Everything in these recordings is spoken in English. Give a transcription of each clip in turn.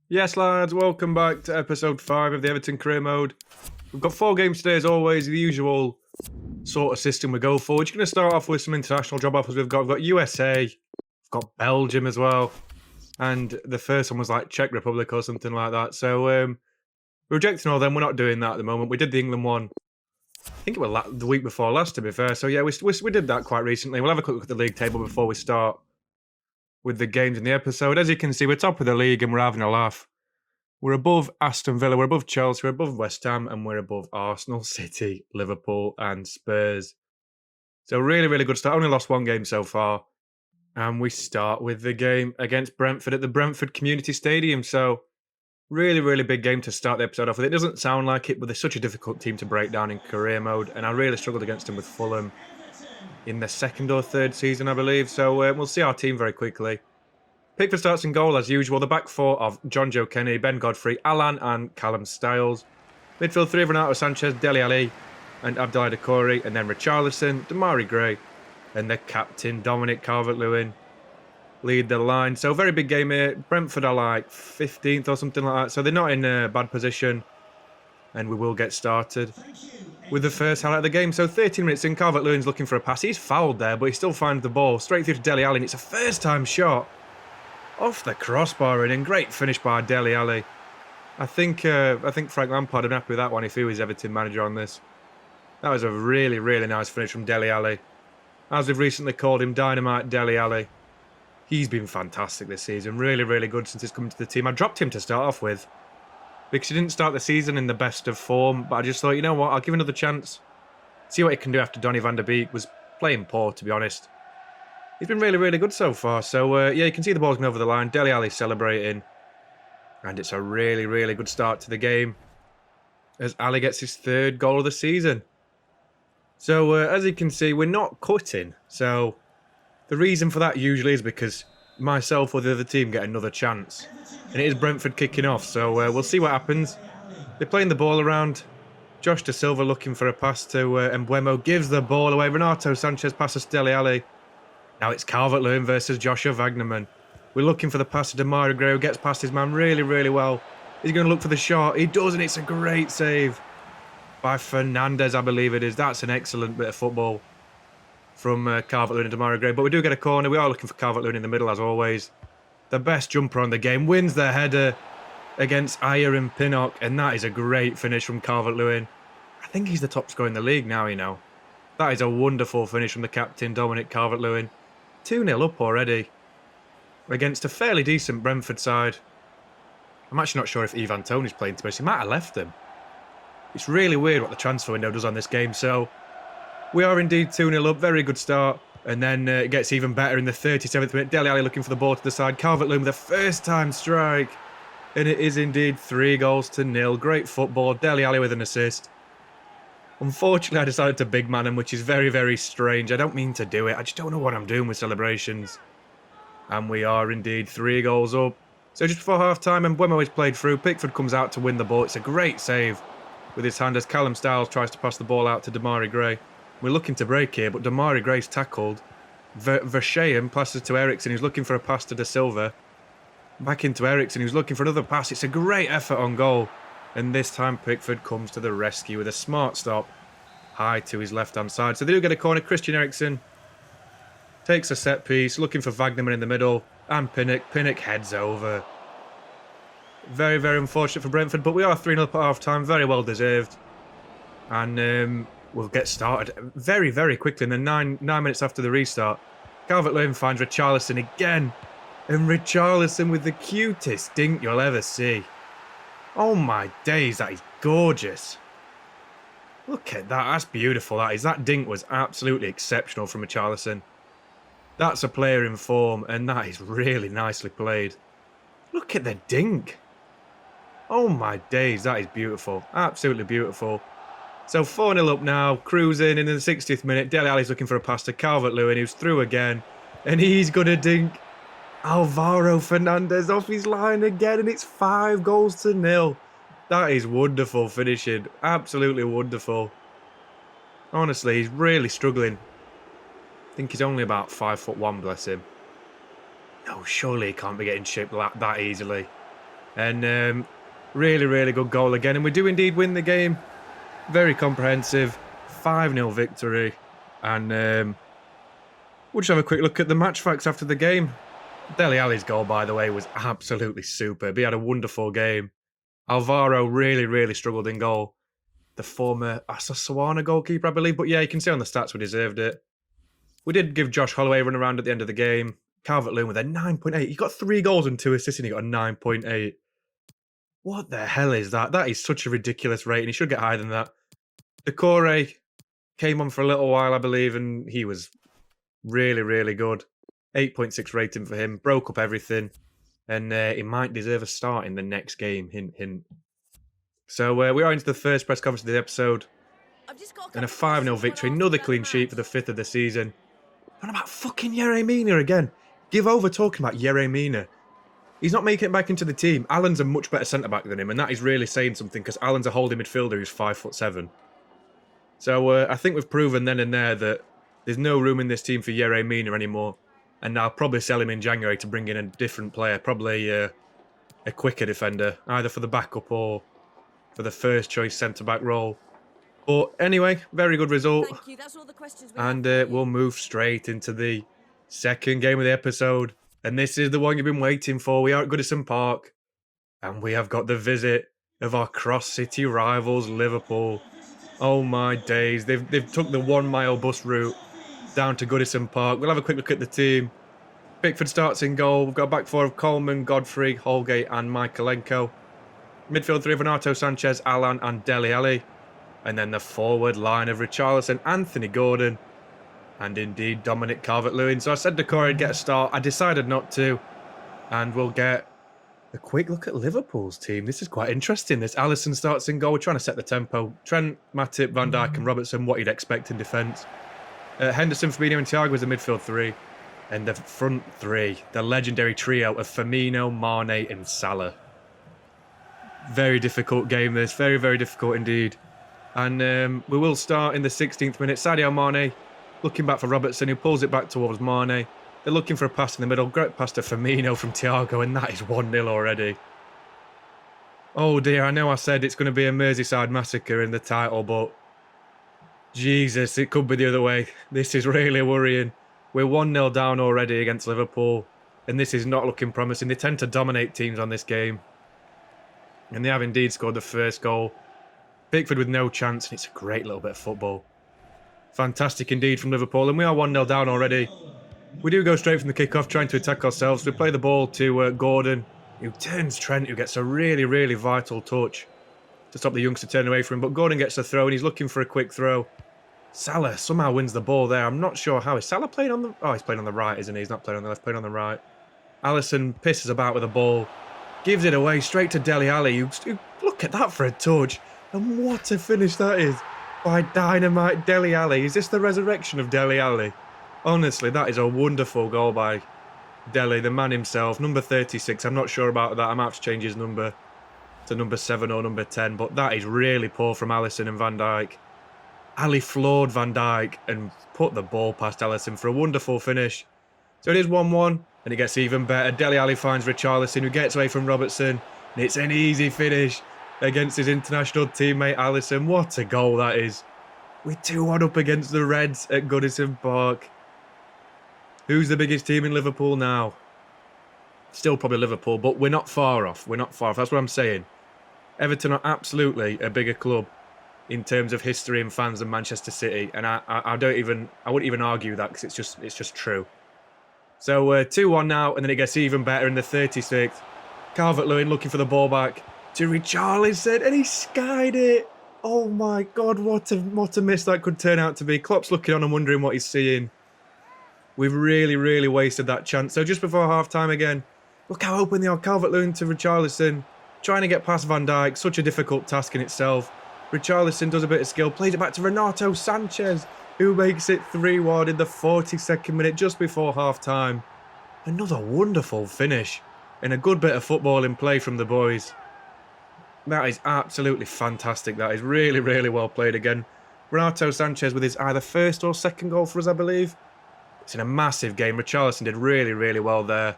Yes, lads, welcome back to episode 5 of the Everton career mode. We've got 4 games today, as always, the usual sort of system we go for. We're just going to start off with some international job offers we've got. We've got USA, we've got Belgium as well, and the first one was like Czech Republic or something like that. So we're rejecting all them. We're not doing that at the moment. We did the England one, I think it was the week before last, to be fair. So yeah, we did that quite recently. We'll have a quick look at the league table before we start with the games in the episode. As you can see, we're top of the league and we're having a laugh. We're above Aston Villa, we're above Chelsea, we're above West Ham, and we're above Arsenal, City, Liverpool, and Spurs. So really, really good start. Only lost 1 game so far. And we start with the game against Brentford at the Brentford Community Stadium. So really, really big game to start the episode off with. It doesn't sound like it, but they're such a difficult team to break down in career mode. And I really struggled against them with Fulham in the 2nd or 3rd season, I believe. So we'll see our team very quickly. Pickford starts in goal as usual. The back 4 of John Joe Kenny, Ben Godfrey, Alan and Callum Styles. Midfield 3 of Renato Sanchez, Dele Alli and Abdoulaye Doucouré. And then Richarlison, Demarai Gray and the captain Dominic Calvert-Lewin lead the line. So very big game here. Brentford are like 15th or something like that. So they're not in a bad position. And we will get started with the first highlight of the game. So 13 minutes in, Calvert-Lewin's looking for a pass. He's fouled there, but he still finds the ball straight through to Dele Alli. And it's a first-time shot. Off the crossbar and great finish by Dele Alli. I think Frank Lampard would be happy with that one if he was Everton manager on this. That was a really, really nice finish from Dele Alli. As we've recently called him, Dynamite Dele Alli. He's been fantastic this season. Really, really good since he's come to the team. I dropped him to start off with because he didn't start the season in the best of form. But I just thought, you know what, I'll give him another chance. See what he can do after Donny van der Beek was playing poor, to be honest. He's been really, really good so far. So, yeah, you can see the ball's going over the line. Dele Alli celebrating. And it's a really, really good start to the game as Ali gets his 3rd goal of the season. So, as you can see, we're not cutting. So, the reason for that usually is because myself or the other team get another chance. And it is Brentford kicking off. So, we'll see what happens. They're playing the ball around. Josh Da Silva looking for a pass to Mbeumo. Gives the ball away. Renato Sanchez passes Dele Alli. Now it's Calvert-Lewin versus Joshua Wagnerman. We're looking for the pass to Demarai Gray, who gets past his man really, really well. He's going to look for the shot. He does, and it's a great save by Fernandez, I believe it is. That's an excellent bit of football from Calvert-Lewin and Demarai Gray. But we do get a corner. We are looking for Calvert-Lewin in the middle, as always. The best jumper on the game. Wins the header against Ayer and Pinnock, and that is a great finish from Calvert-Lewin. I think he's the top scorer in the league now, you know. That is a wonderful finish from the captain, Dominic Calvert-Lewin. 2-0 up already against a fairly decent Brentford side. I'm actually not sure if Ivan Toney's playing to us. He might have left them. It's really weird what the transfer window does on this game. So we are indeed 2-0 up. Very good start. And then it gets even better in the 37th minute. Dele Alli looking for the ball to the side. Calvert-Lewin with a first-time strike. And it is indeed 3-0. Great football. Dele Alli with an assist. Unfortunately, I decided to big man him, which is very, very strange. I don't mean to do it. I just don't know what I'm doing with celebrations. And we are indeed 3 goals up. So just before half-time, Mbeumo is played through. Pickford comes out to win the ball. It's a great save with his hand as Callum Styles tries to pass the ball out to Demarai Gray. We're looking to break here, but Demarai Gray's tackled. Verscheyen passes to Eriksen, who's looking for a pass to Da Silva. Back into Eriksen, who's looking for another pass. It's a great effort on goal. And this time Pickford comes to the rescue with a smart stop high to his left-hand side. So they do get a corner. Christian Eriksen takes a set piece, looking for Wagnerman in the middle. And Pinnock. Pinnock heads over. Very, very unfortunate for Brentford, but we are 3-0 up at half-time. Very well deserved. And we'll get started very, very quickly in the 9 minutes after the restart. Calvert-Lewin finds Richarlison again. And Richarlison with the cutest dink you'll ever see. Oh my days, that is gorgeous. Look at that, that's beautiful, that is. That dink was absolutely exceptional from Richarlison. That's a player in form, and that is really nicely played. Look at the dink. Oh my days, that is beautiful. Absolutely beautiful. So 4-0 up now, cruising in the 60th minute. Dele Alli's looking for a pass to Calvert-Lewin, who's through again. And he's going to dink Alvaro Fernandez off his line again, and it's 5-0. That is wonderful finishing. Absolutely wonderful. Honestly, he's really struggling. I think he's only about 5'1", bless him. No, surely he can't be getting chipped that easily. And really, really good goal again. And we do indeed win the game. Very comprehensive. 5-0 victory. And we'll just have a quick look at the match facts after the game. Dele Alli's goal, by the way, was absolutely superb. He had a wonderful game. Alvaro really, really struggled in goal. The former Asaswana goalkeeper, I believe. But yeah, you can see on the stats we deserved it. We did give Josh Holloway a run around at the end of the game. Calvert-Lewin with a 9.8. He got 3 goals and 2 assists and he got a 9.8. What the hell is that? That is such a ridiculous rating. He should get higher than that. Decore came on for a little while, I believe, and he was really, really good. 8.6 rating for him. Broke up everything. And he might deserve a start in the next game. Hint, hint. So we are into the first press conference of the episode. And a 5-0 victory. Another clean sheet for the 5th of the season. What about fucking Yerry Mina again? Give over talking about Yerry Mina. He's not making it back into the team. Allen's a much better centre-back than him, and that is really saying something, because Allen's a holding midfielder who's 5'7". So I think we've proven then and there that there's no room in this team for Yerry Mina anymore. And I'll probably sell him in January to bring in a different player, probably a quicker defender, either for the backup or for the first choice centre-back role. But anyway, very good result. Thank you. That's all the questions we And have. we'll move straight into the second game of the episode. And this is the one you've been waiting for. We are at Goodison Park. And we have got the visit of our cross-city rivals, Liverpool. Oh my days. They've took the 1-mile bus route down to Goodison Park. We'll have a quick look at the team. Pickford starts in goal. We've got a back four of Coleman, Godfrey, Holgate and Michaelenko. Midfield 3 of Renato Sanchez, Alan and Dele Alli. And then the forward line of Richarlison, Anthony Gordon, and indeed Dominic Calvert-Lewin. So I said Decore would get a start. I decided not to. And we'll get a quick look at Liverpool's team. This is quite interesting. This Alisson starts in goal. We're trying to set the tempo. Trent, Matip, Van Dijk and Robertson, what you'd expect in defence. Henderson, Firmino and Thiago is the midfield 3. And the front 3, the legendary trio of Firmino, Mane and Salah. Very difficult game this. Very, very difficult indeed. And we will start in the 16th minute. Sadio Mane looking back for Robertson, who pulls it back towards Mane. They're looking for a pass in the middle. Great pass to Firmino from Thiago, and that is 1-0 already. Oh dear, I know I said it's going to be a Merseyside massacre in the title, but Jesus, it could be the other way. This is really worrying. We're 1-0 down already against Liverpool, and this is not looking promising. They tend to dominate teams on this game. And they have indeed scored the first goal. Pickford with no chance, and it's a great little bit of football. Fantastic indeed from Liverpool, and we are 1-0 down already. We do go straight from the kick-off, trying to attack ourselves. We play the ball to Gordon, who turns Trent, who gets a really, really vital touch to stop the youngster turning away from him. But Gordon gets the throw, and he's looking for a quick throw. Salah somehow wins the ball there. I'm not sure how. Is Salah playing on the... Oh, he's playing on the right, isn't he? He's not playing on the left, playing on the right. Alisson pisses about with the ball. Gives it away straight to Dele Alli, who look at that for a touch. And what a finish that is by Dynamite Dele Alli. Is this the resurrection of Dele Alli? Honestly, that is a wonderful goal by Dele, the man himself. Number 36, I'm not sure about that. I might have to change his number to number 7 or number 10. But that is really poor from Alisson and Van Dijk. Ali floored Van Dijk and put the ball past Alisson for a wonderful finish. So it is 1-1, and it gets even better. Dele Alli finds Richarlison, who gets away from Robertson. And it's an easy finish against his international teammate Alisson. What a goal that is. We're 2-1 up against the Reds at Goodison Park. Who's the biggest team in Liverpool now? Still probably Liverpool, but we're not far off. We're not far off. That's what I'm saying. Everton are absolutely a bigger club in terms of history and fans than Manchester City, and I wouldn't even argue that, because it's just true. So 2-1 now, and then it gets even better in the 36th. Calvert-Lewin looking for the ball back to Richarlison, and he skied it. Oh my God, what a miss that could turn out to be. Klopp's looking on and wondering what he's seeing. We've really, really wasted that chance. So just before half-time again, look how open they are. Calvert-Lewin to Richarlison, trying to get past Van Dijk. Such a difficult task in itself. Richarlison does a bit of skill, plays it back to Renato Sanchez, who makes it 3-1 in the 42nd minute, just before half-time. Another wonderful finish, and a good bit of football in play from the boys. That is absolutely fantastic. That is really, really well played again. Renato Sanchez with his either first or second goal for us, I believe. It's in a massive game. Richarlison did really, really well there.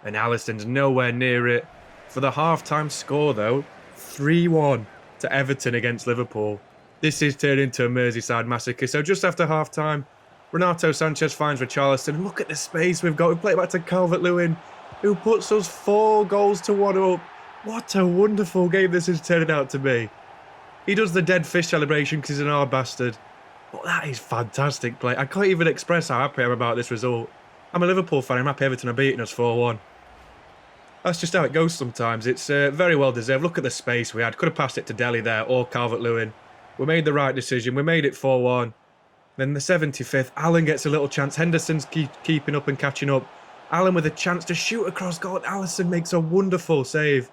And Alisson's nowhere near it. For the half-time score, though, 3-1 to Everton against Liverpool. This is turned into a Merseyside massacre. So just after half-time, Renato Sanchez finds Richarlison. Look at the space we've got. We play it back to Calvert-Lewin, who puts us 4 goals to 1 up. What a wonderful game this is turning out to be. He does the dead fish celebration because he's an hard bastard. But that is fantastic play. I can't even express how happy I am about this result. I'm a Liverpool fan. I'm happy Everton are beating us 4-1. That's just how it goes sometimes. It's very well deserved. Look at the space we had. Could have passed it to Dele there or Calvert-Lewin. We made the right decision. We made it 4-1. Then the 75th, Allen gets a little chance. Henderson's keeping up and catching up. Allen with a chance to shoot across goal. Alisson makes a wonderful save.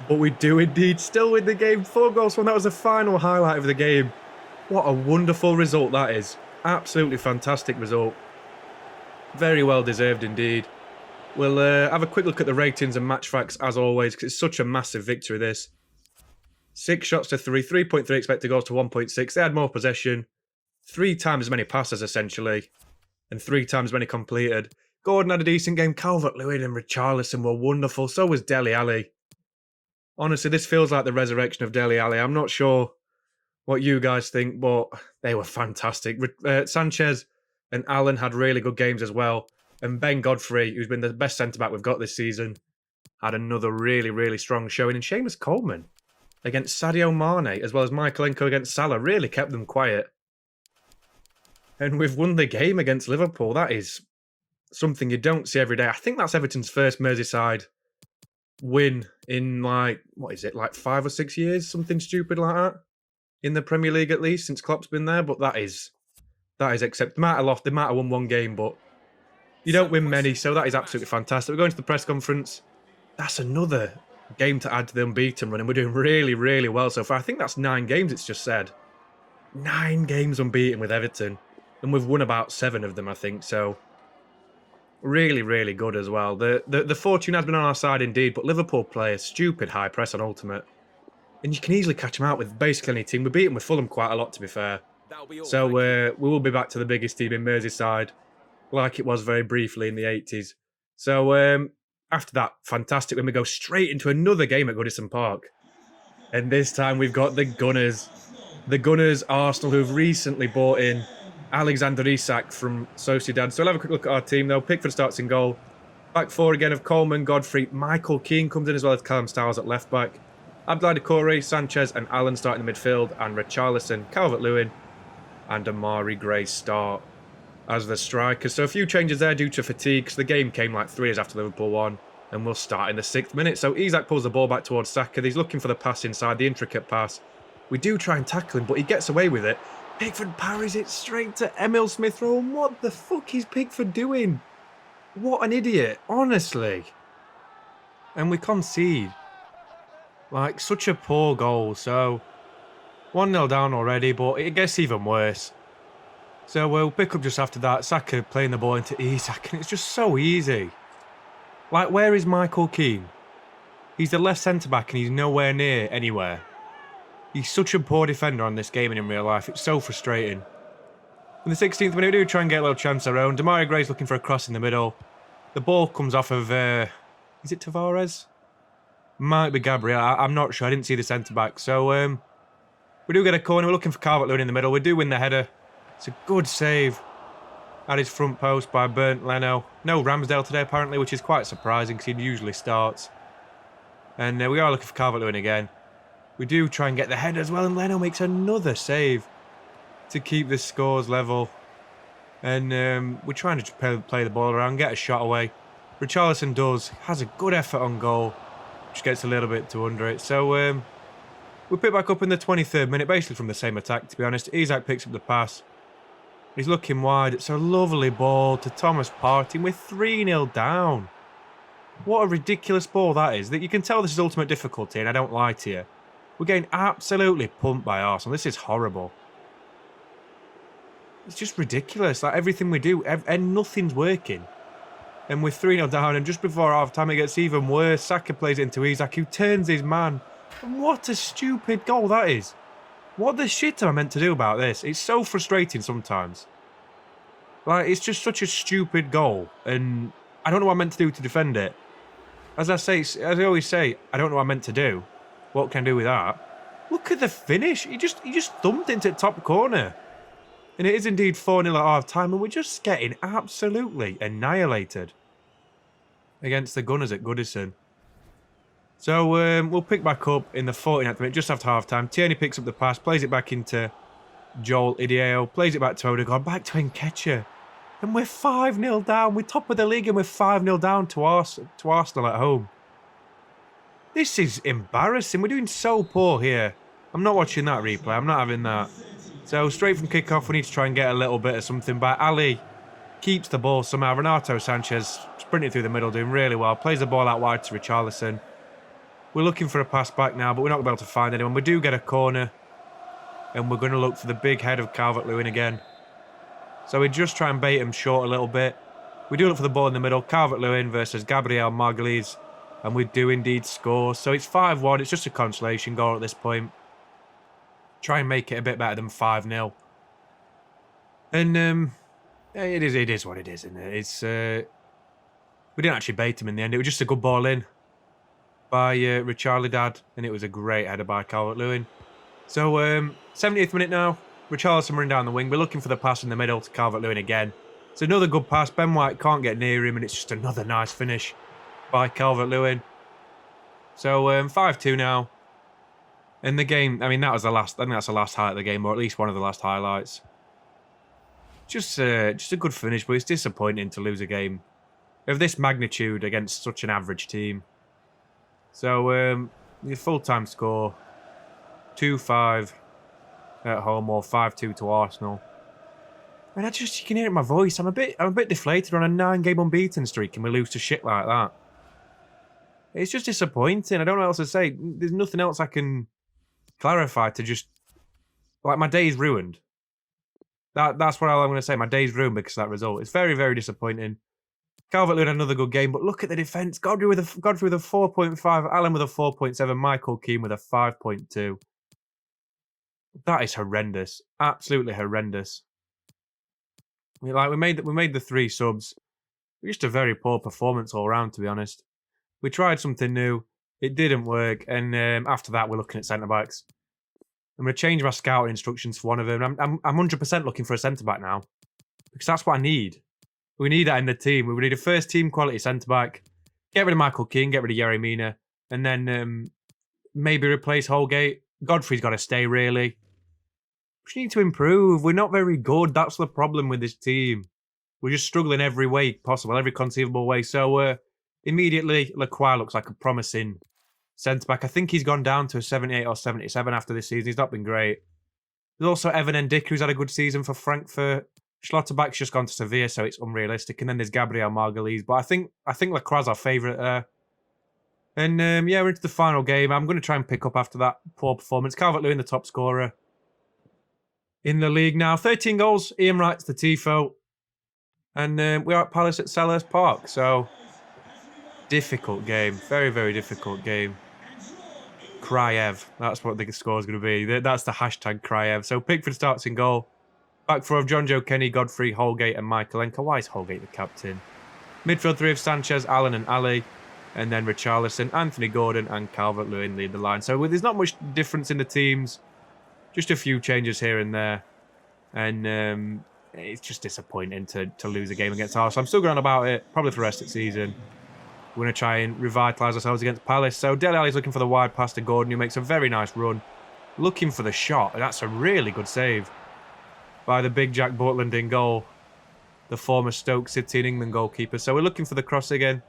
But we do indeed still win the game. 4 goals from that was the final highlight of the game. What a wonderful result that is. Absolutely fantastic result. Very well deserved indeed. We'll have a quick look at the ratings and match facts as always, because it's such a massive victory this. 6 shots to 3, 3.3 expected goals to 1.6. They had more possession. 3 times as many passes essentially. And 3 times as many completed. Gordon had a decent game. Calvert-Lewin and Richarlison were wonderful. So was Dele Alli. Honestly, this feels like the resurrection of Dele Alli. I'm not sure what you guys think, but they were fantastic. Sanchez and Allen had really good games as well. And Ben Godfrey, who's been the best centre-back we've got this season, had another really, really strong showing. And Seamus Coleman against Sadio Mane, as well as Michaelenko against Salah, really kept them quiet. And we've won the game against Liverpool. That is something you don't see every day. I think that's Everton's first Merseyside win in, like, what is it, like 5 or 6 years? Something stupid like that. In the Premier League, at least, since Klopp's been there. But that is except they might have lost, they might have won 1 game, but you don't win many, so that is absolutely fantastic. We're going to the press conference. That's another game to add to the unbeaten run, and we're doing really, really well so far. I think that's 9 games it's just said. 9 games unbeaten with Everton, and we've won about 7 of them, I think, so really, really good as well. The fortune has been on our side indeed, but Liverpool play a stupid high press on Ultimate, and you can easily catch them out with basically any team. We beat them with Fulham quite a lot, to be fair. So we will be back to the biggest team in Merseyside, like it was very briefly in the 80s. So after that, fantastic, when we go straight into another game at Goodison Park. And this time we've got the Gunners. The Gunners, Arsenal, who've recently bought in Alexander Isak from Sociedad. So we'll have a quick look at our team, though. Pickford starts in goal. Back 4 again of Coleman, Godfrey. Michael Keane comes in, as well as Callum Styles at left back. Abdoulaye Doucouré, Sanchez and Allen start in the midfield. And Richarlison, Calvert-Lewin and Amari Gray start as the strikers. So a few changes there due to fatigue, because the game came like 3 years after Liverpool won. And we'll start in the 6th minute. So Isak pulls the ball back towards Saka. He's looking for the pass inside, the intricate pass. We do try and tackle him, but he gets away with it. Pickford parries it straight to Emil Smith-Rowe. What the fuck is Pickford doing? What an idiot, honestly. And we concede. Like, such a poor goal. So 1-0 down already, but it gets even worse. So we'll pick up just after that. Saka playing the ball into Isak, and it's just so easy. Like, where is Michael Keane? He's the left centre-back and he's nowhere near anywhere. He's such a poor defender on this game and in real life. It's so frustrating. In the 16th minute, we do try and get a little chance our own. Amari Gray's looking for a cross in the middle. The ball comes off of, is it Tavares? Might be Gabriel. I'm not sure. I didn't see the centre-back. So, we do get a corner. We're looking for Calvert-Lewin in the middle. We do win the header. It's a good save at his front post by Bernd Leno. No Ramsdale today, apparently, which is quite surprising because he usually starts. And we are looking for Calvert-Lewin again. We do try and get the header as well, and Leno makes another save to keep the scores level. And we're trying to just play the ball around, get a shot away. Richarlison has a good effort on goal, which gets a little bit too under it. So we pick back up in the 23rd minute, basically from the same attack, to be honest. Isak picks up the pass. He's looking wide. It's a lovely ball to Thomas Partey. We're 3-0 down. What a ridiculous ball that is. That you can tell this is ultimate difficulty, and I don't lie to you. We're getting absolutely pumped by Arsenal. This is horrible. It's just ridiculous. Like, everything we do, and nothing's working. And we're 3-0 down, and just before half-time it gets even worse. Saka plays it into Isak, who turns his man. And what a stupid goal that is. What the shit am I meant to do about this? It's so frustrating sometimes. Like, it's just such a stupid goal, and I don't know what I'm meant to do to defend it. As I always say, I don't know what I meant to do. What can I do with that? Look at the finish. He just thumped into the top corner. And it is indeed 4-0 at half-time, and we're just getting absolutely annihilated against the Gunners at Goodison. So we'll pick back up in the 49th minute, just after half-time. Tierney picks up the pass, plays it back into Joel Idiao, plays it back to Odegaard, back to Nketiah. And we're 5-0 down. We're top of the league and we're 5-0 down to Arsenal at home. This is embarrassing. We're doing so poor here. I'm not watching that replay. I'm not having that. So straight from kickoff, we need to try and get a little bit of something back. Ali keeps the ball somehow. Renato Sanchez sprinting through the middle, doing really well. Plays the ball out wide to Richarlison. We're looking for a pass back now, but we're not going to be able to find anyone. We do get a corner. And we're going to look for the big head of Calvert-Lewin again. So we just try and bait him short a little bit. We do look for the ball in the middle. Calvert-Lewin versus Gabriel Magalhaes. And we do indeed score. So it's 5-1. It's just a consolation goal at this point. Try and make it a bit better than 5-0. And it is what it is, isn't it? It's we didn't actually bait him in the end. It was just a good ball in by Richarlison, and it was a great header by Calvert-Lewin. So 70th minute now. Richarlison running down the wing. We're looking for the pass in the middle to Calvert-Lewin again. It's another good pass. Ben White can't get near him, and it's just another nice finish by Calvert-Lewin. So 5-2 now. In the game, I mean, that was the last. I think that's the last highlight of the game, or at least one of the last highlights. Just a good finish, but it's disappointing to lose a game of this magnitude against such an average team. So the full-time score, 2-5 at home, or 5-2 to Arsenal. And you can hear it in my voice. I'm a bit deflated. We're on a 9-game unbeaten streak, and we lose to shit like that. It's just disappointing. I don't know what else to say. There's nothing else I can clarify to just... Like, my day's ruined. That's what I'm going to say. My day's ruined because of that result. It's very, very disappointing. Calvert-Lewin had another good game, but look at the defence. Godfrey with a 4.5, Allen with a 4.7, Michael Keane with a 5.2. That is horrendous. Absolutely horrendous. We made the 3 subs. Just a very poor performance all round, to be honest. We tried something new. It didn't work. And after that, we're looking at centre-backs. I'm going to change my scouting instructions for one of them. I'm 100% looking for a centre-back now. Because that's what I need. We need that in the team. We need a first-team quality centre-back. Get rid of Michael Keane. Get rid of Yerry Mina. And then maybe replace Holgate. Godfrey's got to stay, really. We need to improve. We're not very good. That's the problem with this team. We're just struggling every way possible, every conceivable way. So immediately, Lacroix looks like a promising centre-back. I think he's gone down to a 78 or 77 after this season. He's not been great. There's also Evan Ndicka, who's had a good season for Frankfurt. Schlotterbeck's just gone to Sevilla, so it's unrealistic. And then there's Gabriel Magalhaes. But I think Lacroix's our favourite there. And yeah, we're into the final game. I'm going to try and pick up after that poor performance. Calvert-Lewin, the top scorer in the league now. 13 goals. Ian Wright's the tifo. And we are at Palace at Selhurst Park. So, difficult game. Very, very difficult game. Cryev. That's what the score is going to be. That's the hashtag Cryev. So, Pickford starts in goal. Back four of John Joe Kenny, Godfrey, Holgate and Michaelenko. Why is Holgate the captain? Midfield 3 of Sanchez, Allen and Ali. And then Richarlison, Anthony Gordon and Calvert-Lewin lead the line. So, there's not much difference in the teams. Just a few changes here and there. And it's just disappointing to lose a game against Arsenal. I'm still going on about it, probably for the rest of the season. We're going to try and revitalise ourselves against Palace. So Dele Alli's looking for the wide pass to Gordon, who makes a very nice run. Looking for the shot. And that's a really good save by the big Jack Butland in goal. The former Stoke City and England goalkeeper. So we're looking for the cross again.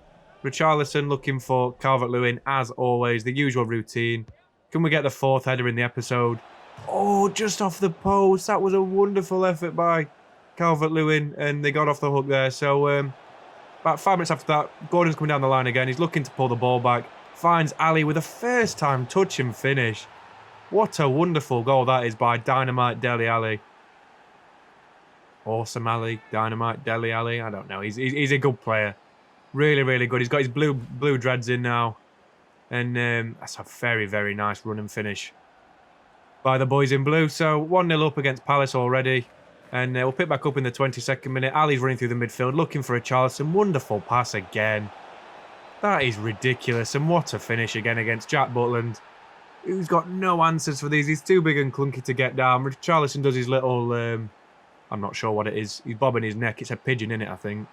Richarlison looking for Calvert-Lewin, as always. The usual routine. Can we get the 4th header in the episode? Oh, just off the post. That was a wonderful effort by Calvert-Lewin, and they got off the hook there. So, about 5 minutes after that, Gordon's coming down the line again. He's looking to pull the ball back. Finds Ali with a first-time touch and finish. What a wonderful goal that is by Dynamite Dele Alli. Awesome Ali, Dynamite Dele Alli. I don't know. He's a good player. Really, really good. He's got his blue dreads in now. And that's a very, very nice run and finish by the boys in blue. So 1-0 up against Palace already. And we'll pick back up in the 22nd minute. Ali's running through the midfield, looking for a Richarlison. Wonderful pass again. That is ridiculous, and what a finish again against Jack Butland, who's got no answers for these. He's too big and clunky to get down. Richarlison does his little, I'm not sure what it is. He's bobbing his neck. It's a pigeon in it, I think.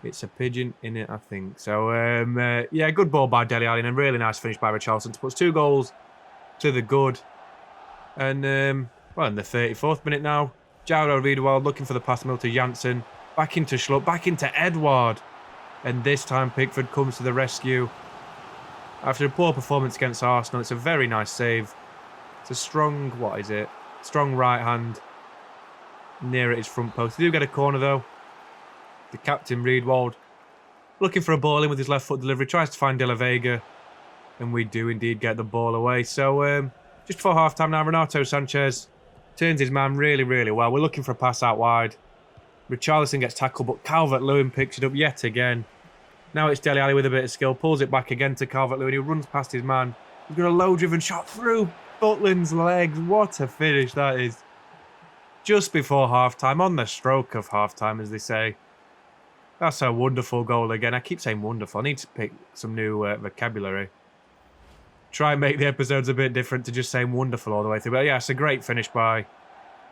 It's a pigeon in it, I think. So, yeah, good ball by Dele Alli and a really nice finish by Richarlison to put 2 goals to the good. And, well, in the 34th minute now, Jairo Riedewald looking for the pass middle to Janssen. Back into Schlupp, back into Edouard. And this time Pickford comes to the rescue. After a poor performance against Arsenal, it's a very nice save. It's a strong, what is it? Strong right hand near at his front post. They do get a corner though. The captain, Riedewald, looking for a ball in with his left foot delivery. Tries to find De La Vega. And we do indeed get the ball away. So, just before half-time now, Renato Sanchez turns his man really, really well. We're looking for a pass out wide. Richarlison gets tackled, but Calvert-Lewin picks it up yet again. Now it's Dele Alli with a bit of skill. Pulls it back again to Calvert-Lewin. He runs past his man. He's got a low-driven shot through Butland's legs. What a finish that is. Just before half-time, on the stroke of half-time, as they say. That's a wonderful goal again. I keep saying wonderful. I need to pick some new vocabulary. Try and make the episodes a bit different to just saying wonderful all the way through. But yeah, it's a great finish by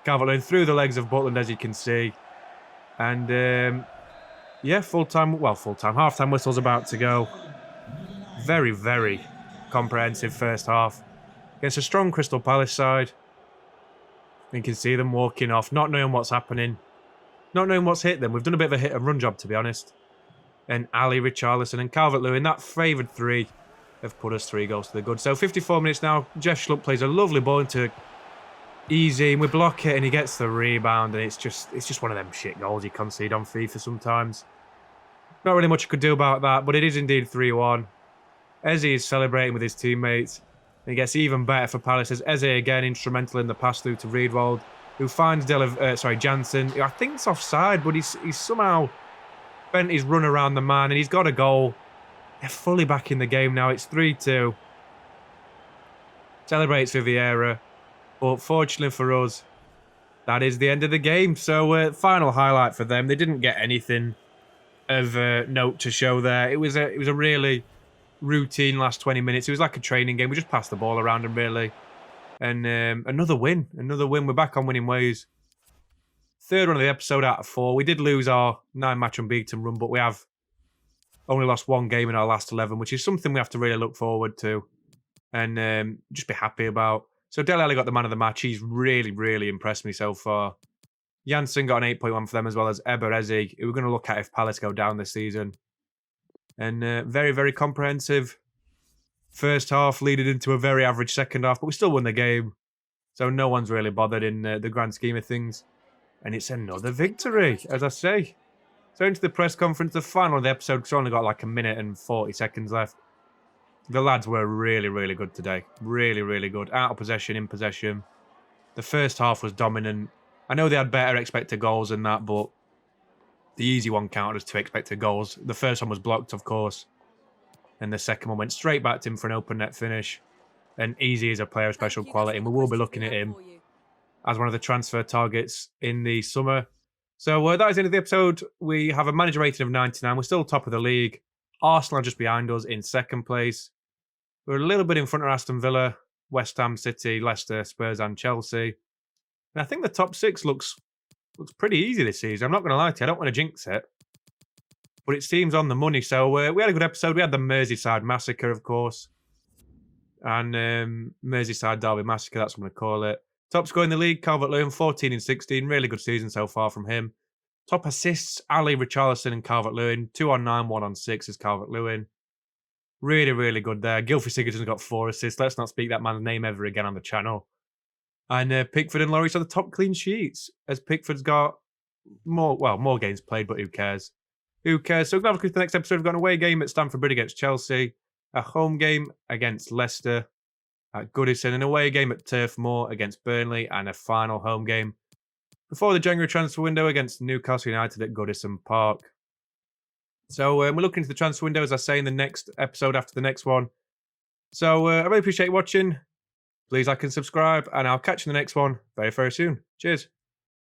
Calvert-Lewin through the legs of Butland, as you can see. And, yeah, full-time, half-time whistle's about to go. Very, very comprehensive first half. Against a strong Crystal Palace side. You can see them walking off, not knowing what's happening. Not knowing what's hit them. We've done a bit of a hit-and-run job, to be honest. And Ali, Richarlison and Calvert-Lewin, that favoured 3, have put us 3 goals to the good. So 54 minutes now. Jeff Schlupp plays a lovely ball into Easy, and we block it, and he gets the rebound, and it's just one of them shit goals you concede on FIFA sometimes. Not really much you could do about that, but it is indeed 3-1. Eze is celebrating with his teammates. And it gets even better for Palace as Eze again instrumental in the pass through to Riedewald, who finds Janssen, who I think it's offside, but he's somehow bent his run around the man, and he's got a goal. They're fully back in the game now. It's 3-2. Celebrates with Vieira. But fortunately for us, that is the end of the game. So, final highlight for them. They didn't get anything of note to show there. It was a really routine last 20 minutes. It was like a training game. We just passed the ball around them, really. And another win. Another win. We're back on winning ways. 3rd one of the episode out of 4. We did lose our 9-match unbeaten run, but we have only lost 1 game in our last 11, which is something we have to really look forward to and just be happy about. So Dele Alli got the man of the match. He's really, really impressed me so far. Janssen got an 8.1 for them, as well as Eber Eze, who we're going to look at if Palace go down this season. And very, very comprehensive first half, leading into a very average second half, but we still won the game. So no one's really bothered in the grand scheme of things. And it's another victory, as I say. So into the press conference, the final of the episode, because we only got like a minute and 40 seconds left. The lads were really, really good today. Really, really good. Out of possession, in possession. The first half was dominant. I know they had better expected goals than that, but the easy one counted as 2 expected goals. The first one was blocked, of course. And the second one went straight back to him for an open net finish. And Easy is a player of special quality, and we will be looking at him as one of the transfer targets in the summer. So that is the end of the episode. We have a manager rating of 99. We're still top of the league. Arsenal are just behind us in 2nd place. We're a little bit in front of Aston Villa, West Ham, City, Leicester, Spurs and Chelsea. And I think the top 6 looks pretty easy this season. I'm not going to lie to you. I don't want to jinx it. But it seems on the money. So we had a good episode. We had the Merseyside Massacre, of course. And Merseyside Derby Massacre, that's what I'm going to call it. Top scorer in the league, Calvert-Lewin, 14 and 16. Really good season so far from him. Top assists, Ali, Richarlison and Calvert-Lewin. 2 on 9, 1 on 6 is Calvert-Lewin. Really, really good there. Gylfi Sigurdsson's got 4 assists. Let's not speak that man's name ever again on the channel. And Pickford and Lloris are the top clean sheets, as Pickford's got more games played, but who cares? Who cares? So we're going to have a look at the next episode. We've got an away game at Stamford Bridge against Chelsea, a home game against Leicester at Goodison, an away game at Turf Moor against Burnley, and a final home game before the January transfer window against Newcastle United at Goodison Park. So we're looking into the transfer window, as I say, in the next episode after the next one. So I really appreciate you watching. Please like and subscribe, and I'll catch you in the next one very, very soon. Cheers.